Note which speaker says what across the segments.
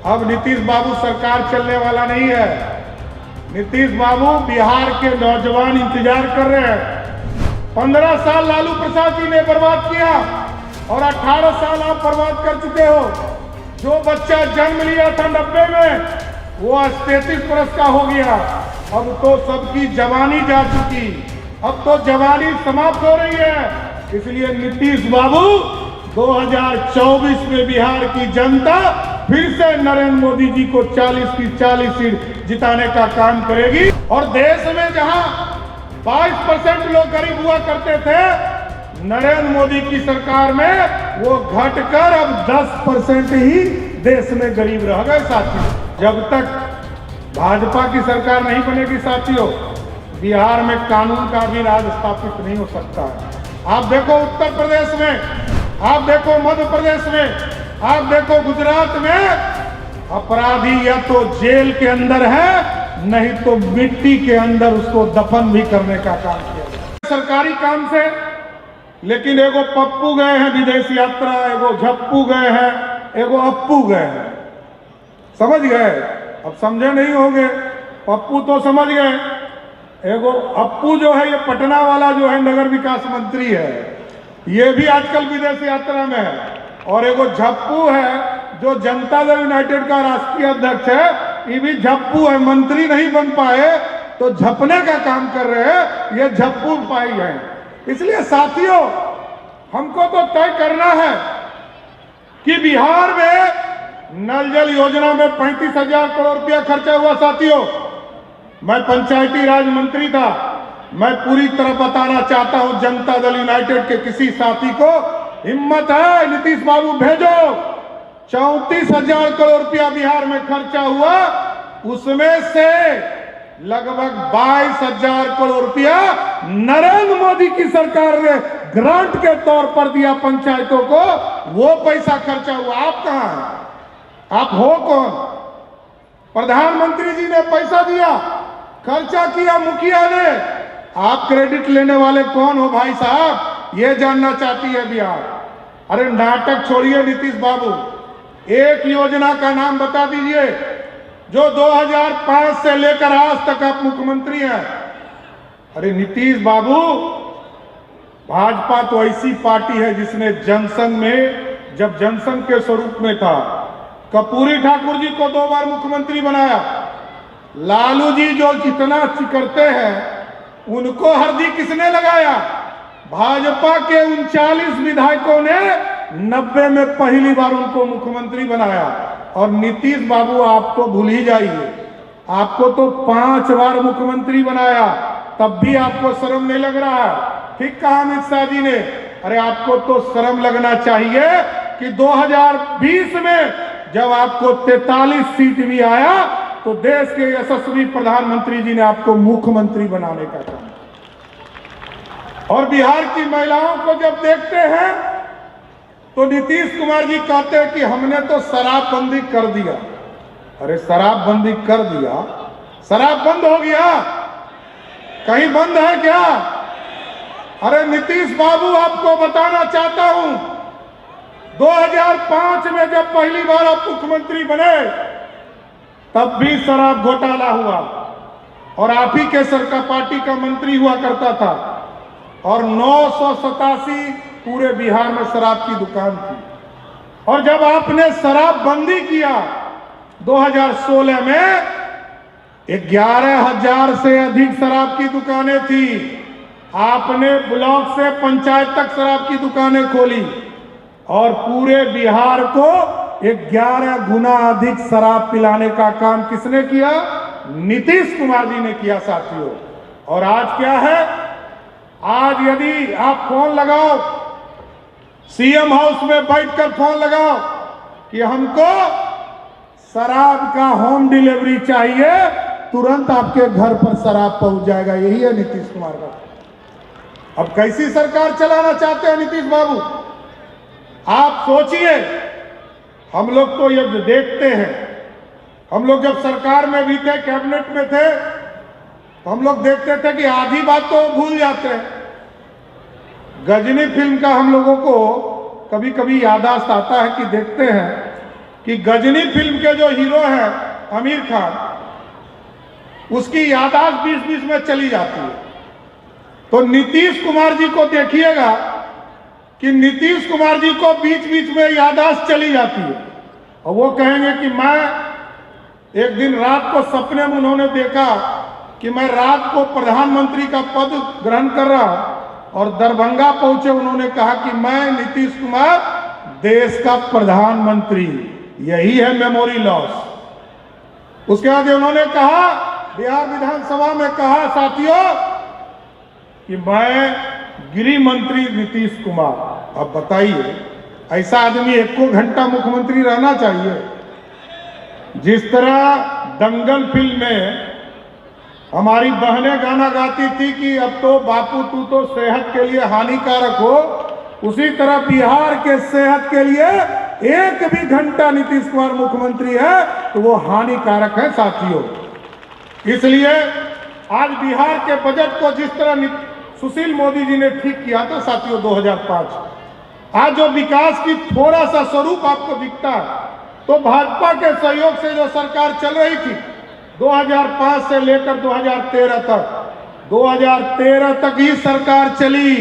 Speaker 1: अब नीतीश बाबू सरकार चलने वाला नहीं है। नीतीश बाबू बिहार के नौजवान इंतजार कर रहे हैं। 15 साल लालू प्रसाद जी ने बर्बाद किया और 18 साल आप बर्बाद कर चुके हो। जो बच्चा जन्म लिया था 90 में वो 33 वर्ष का हो गया। अब तो सबकी जवानी जा चुकी, अब तो जवानी समाप्त हो रही है। इसलिए नीतीश बाबू 2024 में बिहार की जनता फिर से नरेंद्र मोदी जी को 40 की 40 सीट जिताने का काम करेगी। और देश में जहां 22% लोग गरीब हुआ करते थे, नरेंद्र मोदी की सरकार में वो घटकर अब 10% ही देश में गरीब रह गए साथियों। जब तक भाजपा की सरकार नहीं बनेगी साथियों, बिहार में कानून का भी राज स्थापित नहीं हो सकता है। आप देखो उत्तर प्रदेश में, आप देखो मध्य प्रदेश में, आप देखो गुजरात में, अपराधी या तो जेल के अंदर है, नहीं तो मिट्टी के अंदर उसको दफन भी करने का काम किया सरकारी काम से। लेकिन एगो पप्पू गए हैं विदेश यात्रा, एगो झप्पू गए हैं, एगो अप्पू गए हैं। समझ गए? अब समझे नहीं होंगे। पप्पू तो समझ गए, एगो अप्पू जो है ये पटना वाला जो है नगर विकास मंत्री है, ये भी आजकल विदेश यात्रा में है। और एगो झप्पू है जो जनता दल यूनाइटेड का राष्ट्रीय अध्यक्ष है, ये भी झप्पू है, मंत्री नहीं बन पाए तो झपने का काम कर रहे हैं, ये झप्पू पाई है। इसलिए साथियों हमको तो तय करना है कि बिहार में नल जल योजना में 35,000 करोड़ रुपया खर्चा हुआ। साथियों मैं पंचायती राज मंत्री था, मैं पूरी तरह बताना चाहता हूं जनता दल यूनाइटेड के किसी साथी को हिम्मत है नीतीश बाबू भेजो। 34,000 करोड़ रुपया बिहार में खर्चा हुआ, उसमें से लगभग 22,000 करोड़ रुपया नरेंद्र मोदी की सरकार ने ग्रांट के तौर पर दिया पंचायतों को, वो पैसा खर्चा हुआ। आप कहां हैं? आप हो कौन? प्रधानमंत्री जी ने पैसा दिया, खर्चा किया मुखिया ने, आप क्रेडिट लेने वाले कौन हो भाई साहब? ये जानना चाहती है बिहार। अरे नाटक छोड़िए नीतीश बाबू, एक योजना का नाम बता दीजिए जो 2005 से लेकर आज तक आप मुख्यमंत्री हैं। अरे नीतीश बाबू, भाजपा तो ऐसी पार्टी है जिसने जनसंघ में, जब जनसंघ के स्वरूप में था, कर्पूरी ठाकुर जी को 2 बार मुख्यमंत्री बनाया। लालू जी जो जितना चिकरते हैं उनको हरदी किसने लगाया? भाजपा के 39 विधायकों ने 90 में पहली बार उनको मुख्यमंत्री बनाया। और नीतीश बाबू आप तो भूल ही जाइए, आपको तो 5 बार मुख्यमंत्री बनाया, तब भी आपको शर्म नहीं लग रहा है। ठीक कहा अमित शाह जी ने, अरे आपको तो शर्म लगना चाहिए कि 2020 में जब आपको 43 सीट भी आया तो देश के यशस्वी प्रधानमंत्री जी ने आपको मुख्यमंत्री बनाने का काम। और बिहार की महिलाओं को जब देखते हैं तो नीतीश कुमार जी कहते हैं कि हमने तो शराबबंदी कर दिया। अरे शराबबंदी कर दिया, शराब बंद हो गया? कहीं बंद है क्या? अरे नीतीश बाबू आपको बताना चाहता हूं, 2005 में जब पहली बार आप मुख्यमंत्री बने तब भी शराब घोटाला हुआ और आप ही के सरकार पार्टी का मंत्री हुआ करता था और 987 पूरे बिहार में शराब की दुकान थी। और जब आपने शराब बंदी किया 2016 में 11,000 से अधिक शराब की दुकानें थी। आपने ब्लॉक से पंचायत तक शराब की दुकानें खोली और पूरे बिहार को 11 गुना अधिक शराब पिलाने का काम किसने किया? नीतीश कुमार जी ने किया साथियों। और आज क्या है? आज यदि आप फोन लगाओ, सीएम हाउस में बैठकर फोन लगाओ कि हमको शराब का होम डिलीवरी चाहिए, तुरंत आपके घर पर शराब पहुंच जाएगा। यही है नीतीश कुमार का। अब कैसी सरकार चलाना चाहते हैं नीतीश बाबू? आप सोचिए। हम लोग तो ये देखते हैं, हम लोग जब सरकार में भी थे, कैबिनेट में थे, तो हम लोग देखते थे कि आधी बात तो भूल जाते हैं। गजनी फिल्म का हम लोगों को कभी कभी याददाश्त आता है कि देखते हैं कि गजनी फिल्म के जो हीरो हैं आमिर खान, उसकी याददाश्त 20-20 में चली जाती है। तो नीतीश कुमार जी को देखिएगा कि नीतीश कुमार जी को बीच बीच में याददाश्त चली जाती है और वो कहेंगे कि मैं एक दिन रात को सपने में उन्होंने देखा कि मैं रात को प्रधानमंत्री का पद ग्रहण कर रहा और दरभंगा पहुंचे। उन्होंने कहा कि मैं नीतीश कुमार देश का प्रधानमंत्री, यही है मेमोरी लॉस। उसके बाद उन्होंने कहा, बिहार विधानसभा में कहा साथियों कि मैं गृह मंत्री नीतीश कुमार। अब बताइए, ऐसा आदमी 1 घंटा मुख्यमंत्री रहना चाहिए? जिस तरह दंगल फिल्म में हमारी बहनें गाना गाती थी कि अब तो बापू तू तो सेहत के लिए हानिकारक हो, उसी तरह बिहार के सेहत के लिए 1 भी घंटा नीतीश कुमार मुख्यमंत्री है तो वो हानिकारक है साथियों। इसलिए आज बिहार के बजट को जिस तरह सुशील मोदी जी ने ठीक किया था साथियों 2005, आज जो विकास की थोड़ा सा स्वरूप आपको दिखता है तो भाजपा के सहयोग से जो सरकार चल रही थी 2005 से लेकर 2013 तक ही सरकार चली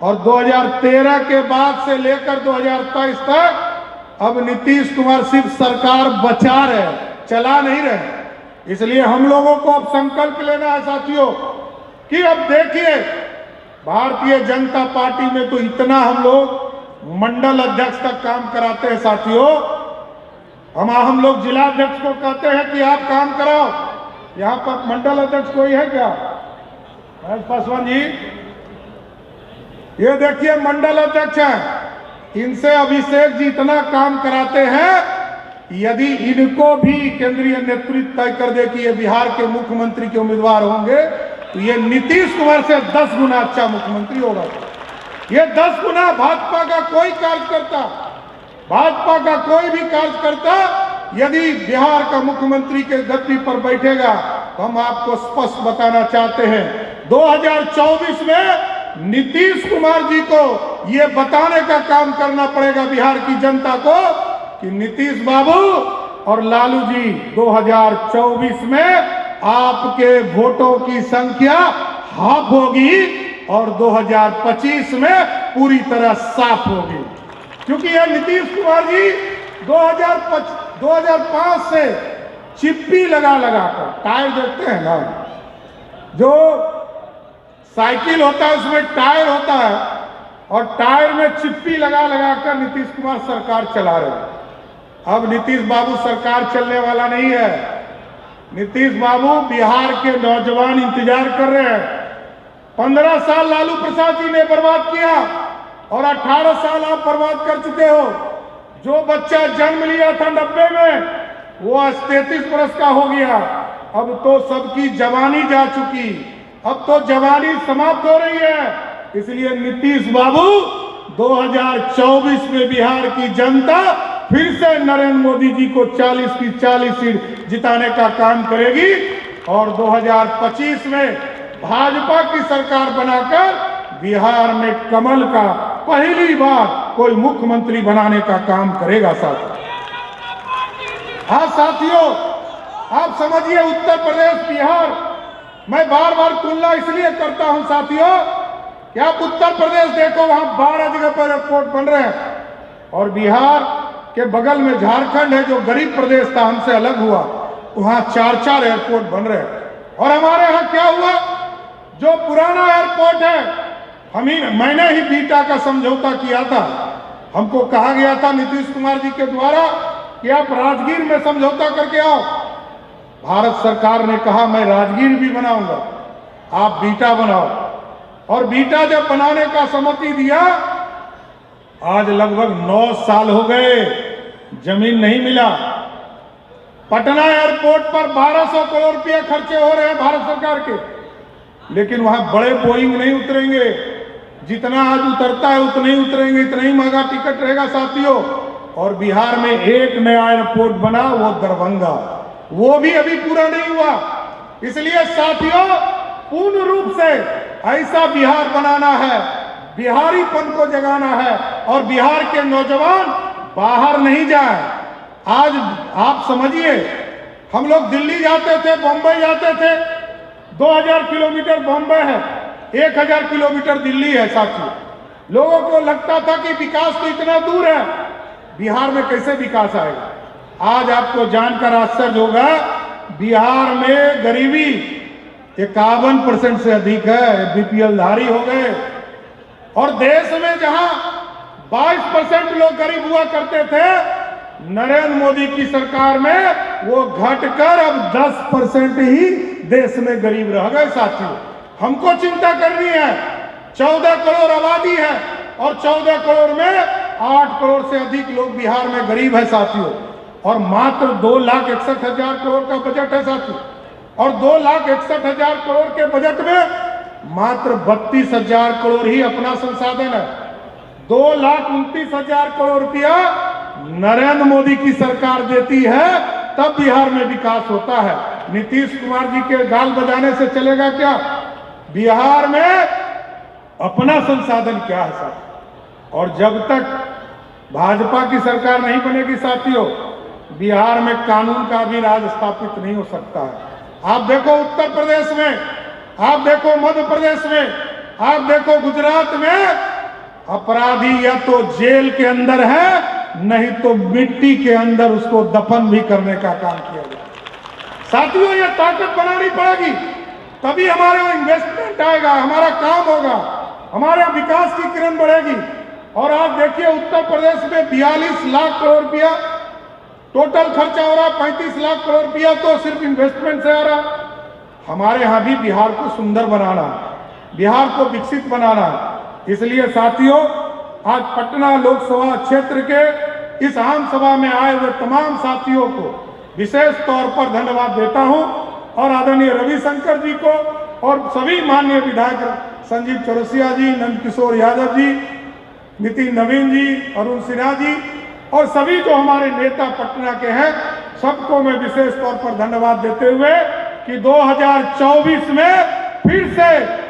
Speaker 1: और 2013 के बाद से लेकर 2023 तक अब नीतीश कुमार सिर्फ सरकार बचा रहे, चला नहीं रहे। इसलिए हम लोगों को अब संकल्प लेना है साथियों कि अब देखिए, भारतीय जनता पार्टी में तो इतना हम लोग मंडल अध्यक्ष तक काम कराते हैं साथियों। हम लोग जिला अध्यक्ष को कहते हैं कि आप काम कराओ, यहाँ पर मंडल अध्यक्ष कोई है क्या? पासवान जी, ये देखिए मंडल अध्यक्ष हैं, इनसे अभिषेक जी इतना काम कराते हैं, यदि इनको भी केंद्रीय नेतृत्व तय कर दे कि ये बिहार के मुख्यमंत्री के उम्मीदवार होंगे तो ये नीतीश कुमार से 10 गुना अच्छा मुख्यमंत्री होगा। ये 10 गुना भाजपा का कोई कार्यकर्ता, भाजपा का कोई भी कार्यकर्ता यदि बिहार का मुख्यमंत्री के गद्दी पर बैठेगा तो हम आपको स्पष्ट बताना चाहते हैं 2024 में नीतीश कुमार जी को ये बताने का काम करना पड़ेगा बिहार की जनता को कि नीतीश बाबू और लालू जी 2024 में आपके वोटों की संख्या हाफ होगी और 2025 में पूरी तरह साफ होगी। क्योंकि यह नीतीश कुमार जी 2005 से चिप्पी लगा कर, टायर देखते हैं ना, जो साइकिल होता है उसमें टायर होता है और टायर में चिप्पी लगा कर नीतीश कुमार सरकार चला रहे हैं। अब नीतीश बाबू सरकार चलने वाला नहीं है। नीतीश बाबू बिहार के नौजवान इंतजार कर रहे हैं। 15 साल लालू प्रसाद जी ने बर्बाद किया और 18 साल आप बर्बाद कर चुके हो। जो बच्चा जन्म लिया था 90 में वो 33 वर्ष का हो गया। अब तो सबकी जवानी जा चुकी, अब तो जवानी समाप्त हो रही है। इसलिए नीतीश बाबू 2024 में बिहार की जनता फिर से नरेंद्र मोदी जी को 40 की 40 सीट जिताने का काम करेगी और 2025 में भाजपा की सरकार बनाकर बिहार में कमल का पहली बार कोई मुख्यमंत्री बनाने का काम करेगा साथियों। हाँ साथियों, आप समझिए उत्तर प्रदेश बिहार, मैं बार बार तुलना इसलिए करता हूं साथियों कि आप उत्तर प्रदेश देखो, वहां 12 जगह पर एयरपोर्ट बन रहे हैं और बिहार के बगल में झारखंड है जो गरीब प्रदेश था, हमसे अलग हुआ, वहां 4-4 एयरपोर्ट बन रहे हैं। और हमारे यहाँ क्या हुआ, जो पुराना एयरपोर्ट है मैंने ही बीटा का समझौता किया था। हमको कहा गया था नीतीश कुमार जी के द्वारा कि आप राजगीर में समझौता करके आओ। भारत सरकार ने कहा मैं राजगीर भी बनाऊंगा, आप बीटा बनाओ। और बीटा जब बनाने का सहमति दिया, आज लगभग 9 साल हो गए, जमीन नहीं मिला। पटना एयरपोर्ट पर 1200 करोड़ रुपए खर्चे हो रहे हैं भारत सरकार के, लेकिन वहां बड़े बोइंग नहीं उतरेंगे। जितना आज उतरता है उतने ही उतरेंगे, इतना ही महंगा टिकट रहेगा साथियों। और बिहार में एक नया एयरपोर्ट बना, वो दरभंगा, वो भी अभी पूरा नहीं हुआ। इसलिए साथियों, पूर्ण रूप से ऐसा बिहार बनाना है, बिहारीपन को जगाना है और बिहार के नौजवान बाहर नहीं जाए, आज आप समझिए, हम लोग दिल्ली जाते थे, बॉम्बे जाते थे, 2000 किलोमीटर बॉम्बे है, 1000 किलोमीटर दिल्ली है साथियों। लोगों को लगता था कि विकास तो इतना दूर है, बिहार में कैसे विकास आएगा। आज आपको जानकर आश्चर्य होगा, बिहार में गरीबी 51% से अधिक है, बीपीएल धारी हो गए। और देश में जहां 22% लोग गरीब हुआ करते थे, नरेंद्र मोदी की सरकार में वो घटकर अब 10% ही देश में गरीब रह गए साथियों। हमको चिंता करनी है, 14 करोड़ आबादी है और 14 करोड़ में 8 करोड़ से अधिक लोग बिहार में गरीब है साथियों। और मात्र 2,61,000 करोड़ का बजट है साथियों। और 2,61,000 करोड़ के बजट में मात्र 32,000 करोड़ ही अपना संसाधन है। 2,29,000 करोड़ रुपया नरेंद्र मोदी की सरकार देती है, तब बिहार में विकास होता है। नीतीश कुमार जी के गाल बजाने से चलेगा क्या? बिहार में अपना संसाधन क्या है साथियों। और जब तक भाजपा की सरकार नहीं बनेगी साथियों, बिहार में कानून का भी राज स्थापित नहीं हो सकता है। आप देखो उत्तर प्रदेश में, आप देखो मध्य प्रदेश में, आप देखो गुजरात में, अपराधी या तो जेल के अंदर है, नहीं तो मिट्टी के अंदर उसको दफन भी करने का काम किया गया। साथियों, ये ताकत बनानी पड़ेगी, तभी हमारे यहाँ इन्वेस्टमेंट आएगा, हमारा काम होगा, हमारे यहाँ विकास की किरण बढ़ेगी। और आप देखिए उत्तर प्रदेश में 42 लाख करोड़ रुपया टोटल खर्चा हो रहा, 35 लाख करोड़ रुपया तो सिर्फ इन्वेस्टमेंट से आ रहा। हमारे यहाँ भी बिहार को सुंदर बनाना, बिहार को विकसित बनाना। इसलिए साथियों, आज पटना लोकसभा क्षेत्र के इस आम सभा में आए हुए तमाम साथियों को विशेष तौर पर धन्यवाद देता हूं। और आदरणीय रविशंकर जी को और सभी माननीय विधायक संजीव चौरसिया जी, नंद किशोर यादव जी, नितिन नवीन जी, अरुण सिन्हा जी और सभी जो हमारे नेता पटना के हैं, सबको मैं विशेष तौर पर धन्यवाद देते हुए कि 2024 में फिर से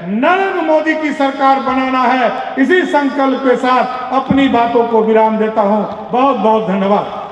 Speaker 1: नरेंद्र मोदी की सरकार बनाना है, इसी संकल्प के साथ अपनी बातों को विराम देता हूं। बहुत बहुत धन्यवाद।